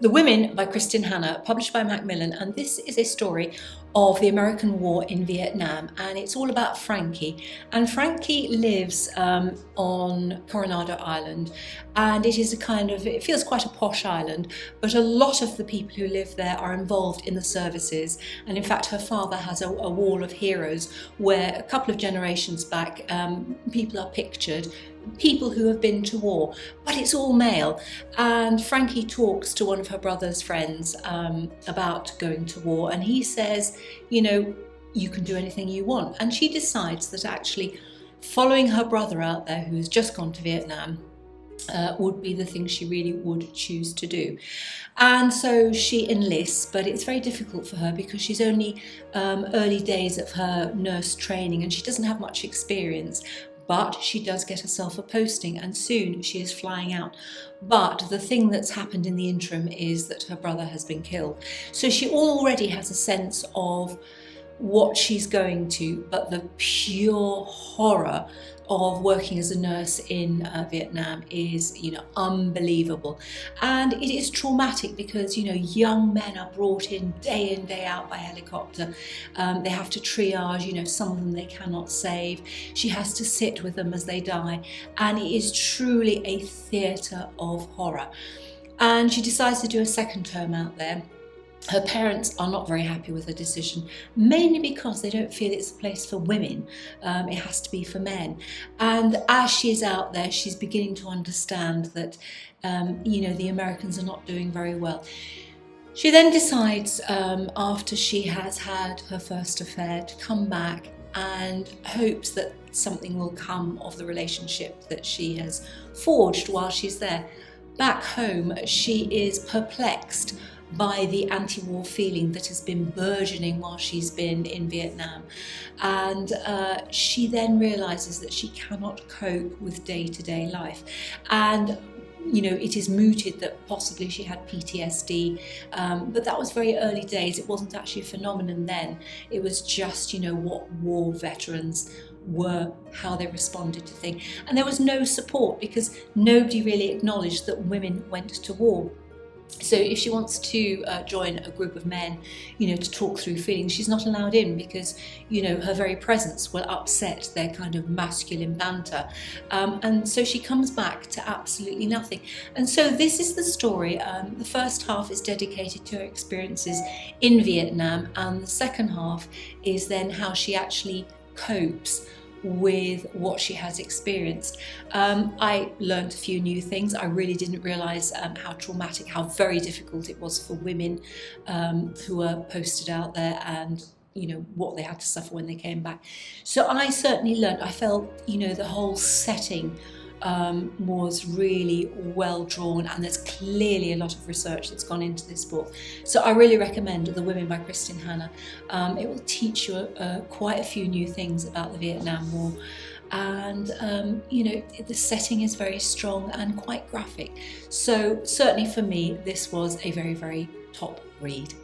The Women by Kristin Hannah, published by Macmillan, and this is a story of the American War in Vietnam, and it's all about Frankie. And Frankie lives on Coronado Island, and it is it feels quite a posh island, but a lot of the people who live there are involved in the services. And in fact, her father has a wall of heroes where a couple of generations back, people are pictured, people who have been to war, but it's all male. And Frankie talks to one of her brother's friends about going to war, and he says, you know, you can do anything you want. And she decides that actually following her brother out there, who has just gone to Vietnam, would be the thing she really would choose to do. And so she enlists, but it's very difficult for her because she's only early days of her nurse training and she doesn't have much experience. But she does get herself a posting, and soon she is flying out. But the thing that's happened in the interim is that her brother has been killed. So she already has a sense of what she's going to, but the pure horror of working as a nurse in Vietnam is, unbelievable. And it is traumatic because, young men are brought in day out by helicopter. They have to triage, some of them they cannot save. She has to sit with them as they die. And it is truly a theatre of horror. And she decides to do a second term out there. Her parents are not very happy with her decision, mainly because they don't feel it's a place for women. It has to be for men. And as she's out there, she's beginning to understand that, the Americans are not doing very well. She then decides, after she has had her first affair, to come back and hopes that something will come of the relationship that she has forged while she's there. Back home, she is perplexed by the anti-war feeling that has been burgeoning while she's been in Vietnam. And she then realises that she cannot cope with day-to-day life. And it is mooted that possibly she had PTSD, but that was very early days. It wasn't actually a phenomenon then. It was just, what war veterans were, how they responded to things. And there was no support because nobody really acknowledged that women went to war. So if she wants to join a group of men, to talk through feelings, she's not allowed in because, her very presence will upset their kind of masculine banter. And so she comes back to absolutely nothing. And so this is the story. The first half is dedicated to her experiences in Vietnam, and the second half is then how she actually copes with what she has experienced. I learned a few new things. I really didn't realise how traumatic, how very difficult it was for women who were posted out there, and what they had to suffer when they came back. So I certainly learned. I felt the whole setting was really well drawn, and there's clearly a lot of research that's gone into this book. So I really recommend The Women by Kristin Hannah. It will teach you quite a few new things about the Vietnam War, and the setting is very strong and quite graphic. So certainly for me, this was a very, very top read.